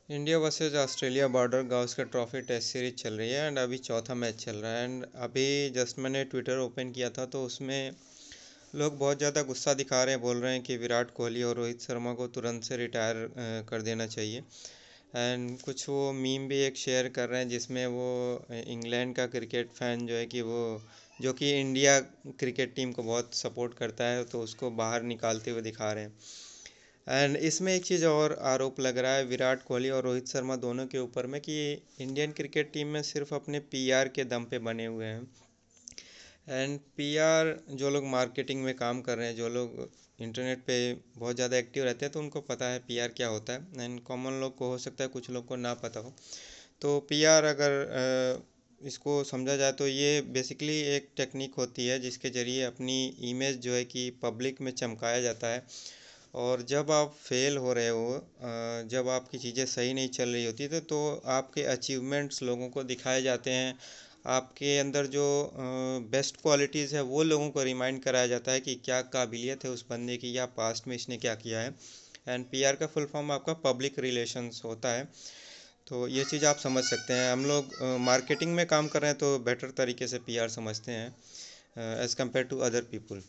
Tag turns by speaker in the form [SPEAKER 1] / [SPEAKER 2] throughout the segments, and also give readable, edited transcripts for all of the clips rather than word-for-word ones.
[SPEAKER 1] India versus Australia Border Gavaskar trophy test series चल रही है एंड अभी चौथा मैच चल रहा है। एंड अभी जस्ट मैंने ट्विटर ओपन किया था तो उसमें लोग बहुत ज़्यादा गुस्सा दिखा रहे हैं, बोल रहे हैं कि विराट कोहली और रोहित शर्मा को तुरंत से रिटायर कर देना चाहिए। एंड कुछ वो मीम भी एक शेयर कर रहे हैं जिसमें वो इंग्लैंड का क्रिकेट फ़ैन जो है कि वो जो कि इंडिया क्रिकेट टीम को बहुत सपोर्ट करता है तो उसको बाहर निकालते हुए दिखा रहे हैं। एंड इसमें एक चीज़ और आरोप लग रहा है विराट कोहली और रोहित शर्मा दोनों के ऊपर में कि इंडियन क्रिकेट टीम में सिर्फ अपने पीआर के दम पे बने हुए हैं। एंड पीआर जो लोग मार्केटिंग में काम कर रहे हैं, जो लोग इंटरनेट पे बहुत ज़्यादा एक्टिव रहते हैं तो उनको पता है पीआर क्या होता है। एंड कॉमन लोग को हो सकता है कुछ लोग को ना पता हो। तो पीआर अगर इसको समझा जाए तो ये बेसिकली एक टेक्निक होती है जिसके ज़रिए अपनी इमेज जो है कि पब्लिक में चमकाया जाता है। और जब आप फेल हो रहे हो, जब आपकी चीज़ें सही नहीं चल रही होती तो आपके अचीवमेंट्स लोगों को दिखाए जाते हैं। आपके अंदर जो बेस्ट क्वालिटीज़ है वो लोगों को रिमाइंड कराया जाता है कि क्या काबिलियत है उस बंदे की या पास्ट में इसने क्या किया है। एंड पीआर का फुल फॉर्म आपका पब्लिक रिलेशंस होता है। तो ये चीज़ आप समझ सकते हैं। हम लोग मार्केटिंग में काम कर रहे हैं तो बेटर तरीके से पीआर समझते हैं as compared to other people.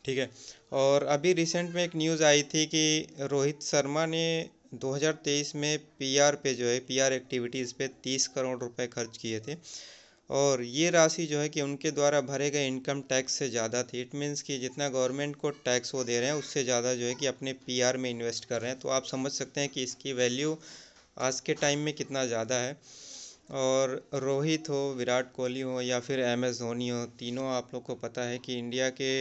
[SPEAKER 1] ठीक है। और अभी रिसेंट में एक न्यूज़ आई थी कि रोहित शर्मा ने 2023 में पीआर पे जो है पीआर एक्टिविटीज़ पे 30 करोड़ रुपए खर्च किए थे। और ये राशि जो है कि उनके द्वारा भरे गए इनकम टैक्स से ज़्यादा थी। इट मीन्स कि जितना गवर्नमेंट को टैक्स वो दे रहे हैं उससे ज़्यादा जो है कि अपने पीआर में इन्वेस्ट कर रहे हैं। तो आप समझ सकते हैं कि इसकी वैल्यू आज के टाइम में कितना ज़्यादा है। और रोहित हो, विराट कोहली हो या फिर एम एस धोनी हो, तीनों आप लोग को पता है कि इंडिया के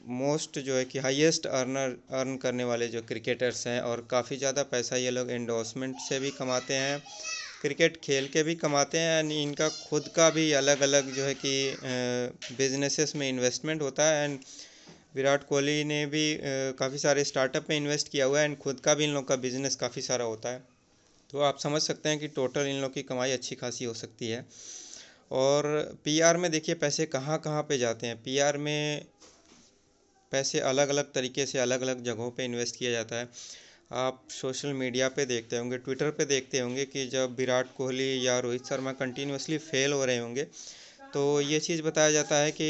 [SPEAKER 1] मोस्ट जो है कि हाईएस्ट अर्न करने वाले जो क्रिकेटर्स हैं। और काफ़ी ज़्यादा पैसा ये लोग एंडोर्समेंट से भी कमाते हैं, क्रिकेट खेल के भी कमाते हैं। एंड इनका खुद का भी अलग अलग जो है कि बिजनेसेस में इन्वेस्टमेंट होता है। एंड विराट कोहली ने भी काफ़ी सारे स्टार्टअप में इन्वेस्ट किया हुआ है एंड खुद का भी इन लोग का बिजनेस काफ़ी सारा होता है। तो आप समझ सकते हैं कि टोटल इन लोग की कमाई अच्छी खासी हो सकती है। और पीआर में देखिए पैसे कहाँ कहाँ पे जाते हैं। पीआर में पैसे अलग अलग तरीके से अलग अलग जगहों पे इन्वेस्ट किया जाता है। आप सोशल मीडिया पे देखते होंगे, ट्विटर पे देखते होंगे कि जब विराट कोहली या रोहित शर्मा कंटिन्यूसली फेल हो रहे होंगे तो ये चीज़ बताया जाता है कि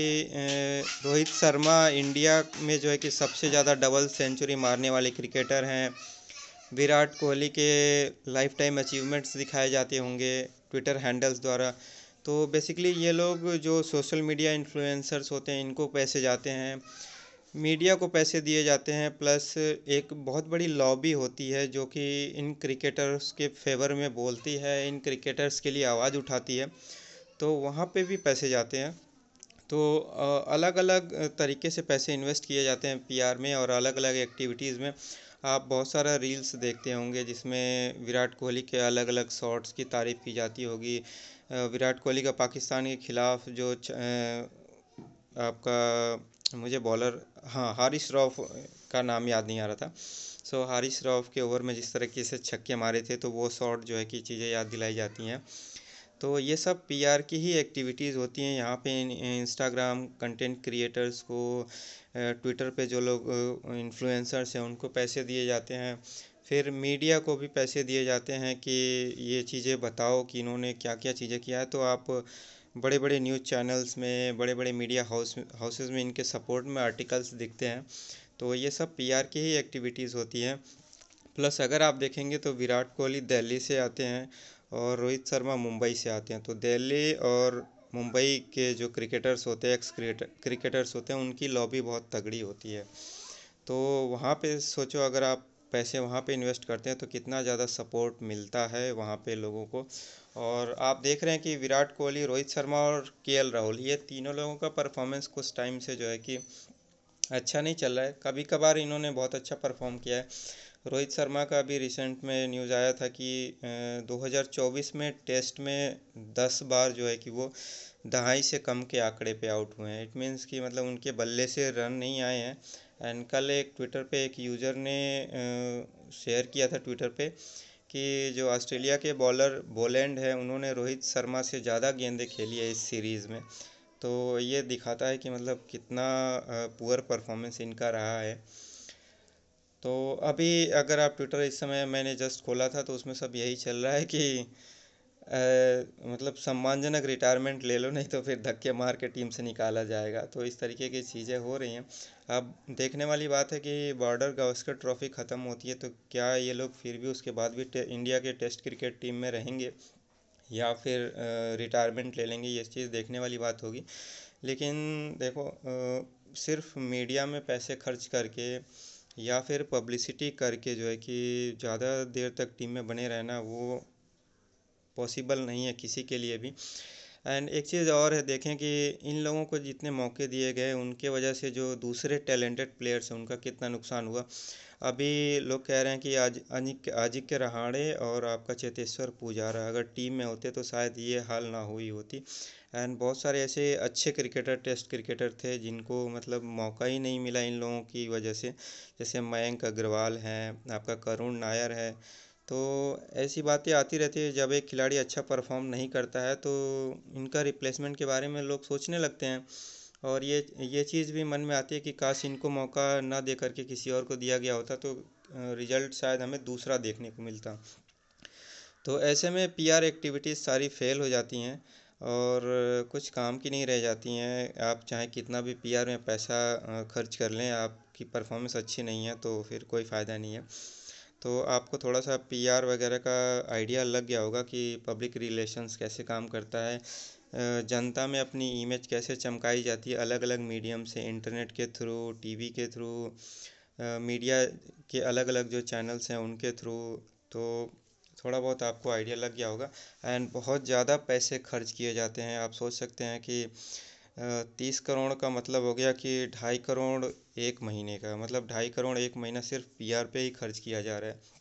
[SPEAKER 1] रोहित शर्मा इंडिया में जो है कि सबसे ज़्यादा डबल सेंचुरी मारने वाले क्रिकेटर हैं। विराट कोहली के लाइफ टाइम अचीवमेंट्स दिखाए जाते होंगे ट्विटर हैंडल्स द्वारा। तो बेसिकली ये लोग जो सोशल मीडिया इन्फ्लुएंसर्स होते हैं इनको पैसे जाते हैं, मीडिया को पैसे दिए जाते हैं, प्लस एक बहुत बड़ी लॉबी होती है जो कि इन क्रिकेटर्स के फेवर में बोलती है, इन क्रिकेटर्स के लिए आवाज़ उठाती है। तो वहाँ पे भी पैसे जाते हैं। तो अलग अलग तरीके से पैसे इन्वेस्ट किए जाते हैं पीआर में और अलग अलग एक्टिविटीज़ में। आप बहुत सारा रील्स देखते होंगे जिसमें विराट कोहली के अलग अलग शॉट्स की तारीफ़ की जाती होगी। विराट कोहली का पाकिस्तान के ख़िलाफ़ जो आपका मुझे बॉलर, हाँ, हारिस रऊफ का नाम याद नहीं आ रहा था। सो हारिस रऊफ के ओवर में जिस तरीके से छक्के मारे थे तो वो शॉट जो है कि चीज़ें याद दिलाई जाती हैं। तो ये सब पीआर की ही एक्टिविटीज़ होती हैं। यहाँ पे इंस्टाग्राम कंटेंट क्रिएटर्स को, ट्विटर पे जो लोग इन्फ्लुएंसर्स हैं उनको पैसे दिए जाते हैं। फिर मीडिया को भी पैसे दिए जाते हैं कि ये चीज़ें बताओ कि इन्होंने क्या क्या चीज़ें किया है। तो आप बड़े बड़े न्यूज़ चैनल्स में, बड़े बड़े मीडिया हाउसेस में इनके सपोर्ट में आर्टिकल्स दिखते हैं। तो ये सब पीआर की ही एक्टिविटीज़ होती हैं। प्लस अगर आप देखेंगे तो विराट कोहली दिल्ली से आते हैं और रोहित शर्मा मुंबई से आते हैं। तो दिल्ली और मुंबई के जो क्रिकेटर्स होते हैं, एक्स क्रिकेटर्स होते हैं, उनकी लॉबी बहुत तगड़ी होती है। तो वहाँ पे सोचो अगर आप पैसे वहाँ पे इन्वेस्ट करते हैं तो कितना ज़्यादा सपोर्ट मिलता है वहाँ पे लोगों को। और आप देख रहे हैं कि विराट कोहली, रोहित शर्मा और केएल राहुल, ये तीनों लोगों का परफॉर्मेंस कुछ टाइम से जो है कि अच्छा नहीं चल रहा है। कभी कभार इन्होंने बहुत अच्छा परफॉर्म किया है। रोहित शर्मा का अभी रिसेंट में न्यूज़ आया था कि 2024 में टेस्ट में 10 बार जो है कि वो दहाई से कम के आंकड़े पे आउट हुए हैं। इट मीन्स कि मतलब उनके बल्ले से रन नहीं आए हैं। एंड कल एक ट्विटर पे एक यूज़र ने शेयर किया था ट्विटर पे कि जो ऑस्ट्रेलिया के बॉलर बोलैंड है उन्होंने रोहित शर्मा से ज़्यादा गेंदें खेली है इस सीरीज़ में। तो ये दिखाता है कि मतलब कितना पुअर परफॉर्मेंस इनका रहा है। तो अभी अगर आप ट्विटर इस समय मैंने जस्ट खोला था तो उसमें सब यही चल रहा है कि मतलब सम्मानजनक रिटायरमेंट ले लो, नहीं तो फिर धक्के मार के टीम से निकाला जाएगा। तो इस तरीके की चीज़ें हो रही हैं। अब देखने वाली बात है कि बॉर्डर गावस्कर ट्रॉफी ख़त्म होती है तो क्या ये लोग फिर भी उसके बाद भी इंडिया के टेस्ट क्रिकेट टीम में रहेंगे या फिर रिटायरमेंट ले लेंगे, ये चीज़ देखने वाली बात होगी। लेकिन देखो, सिर्फ मीडिया में पैसे खर्च करके या फिर पब्लिसिटी करके जो है कि ज़्यादा देर तक टीम में बने रहना वो पॉसिबल नहीं है किसी के लिए भी। एंड एक चीज़ और है, देखें कि इन लोगों को जितने मौके दिए गए उनके वजह से जो दूसरे टैलेंटेड प्लेयर्स हैं उनका कितना नुकसान हुआ। अभी लोग कह रहे हैं कि आज आजिक्य रहाणे और आपका चेतेश्वर पुजारा अगर टीम में होते तो शायद ये हाल ना हुई होती। एंड बहुत सारे ऐसे अच्छे क्रिकेटर, टेस्ट क्रिकेटर थे जिनको मतलब मौका ही नहीं मिला इन लोगों की वजह से, जैसे मयंक अग्रवाल हैं, आपका करुण नायर है। तो ऐसी बातें आती रहती है, जब एक खिलाड़ी अच्छा परफॉर्म नहीं करता है तो इनका रिप्लेसमेंट के बारे में लोग सोचने लगते हैं। और ये चीज़ भी मन में आती है कि काश इनको मौका ना दे करके किसी और को दिया गया होता तो रिजल्ट शायद हमें दूसरा देखने को मिलता। तो ऐसे में पीआर एक्टिविटीज़ सारी फेल हो जाती हैं और कुछ काम की नहीं रह जाती हैं। आप चाहे कितना भी पीआर में पैसा खर्च कर लें, आपकी परफॉर्मेंस अच्छी नहीं है तो फिर कोई फ़ायदा नहीं है। तो आपको थोड़ा सा पीआर वगैरह का आइडिया लग गया होगा कि पब्लिक रिलेशंस कैसे काम करता है, जनता में अपनी इमेज कैसे चमकाई जाती है अलग अलग मीडियम से, इंटरनेट के थ्रू, टीवी के थ्रू, मीडिया के अलग अलग जो चैनल्स हैं उनके थ्रू। तो थोड़ा बहुत आपको आइडिया लग गया होगा। एंड बहुत ज़्यादा पैसे खर्च किए जाते हैं। आप सोच सकते हैं कि 30 करोड़ का मतलब हो गया कि 2.5 करोड़ एक महीने का, मतलब 2.5 करोड़ एक महीना सिर्फ पीआर पे ही खर्च किया जा रहा है।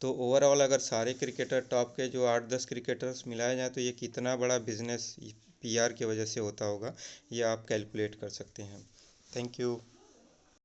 [SPEAKER 1] तो ओवरऑल अगर सारे क्रिकेटर टॉप के जो 8-10 क्रिकेटर्स मिलाए जाएँ तो ये कितना बड़ा बिजनेस पीआर की वजह से होता होगा, ये आप कैलकुलेट कर सकते हैं। Thank you.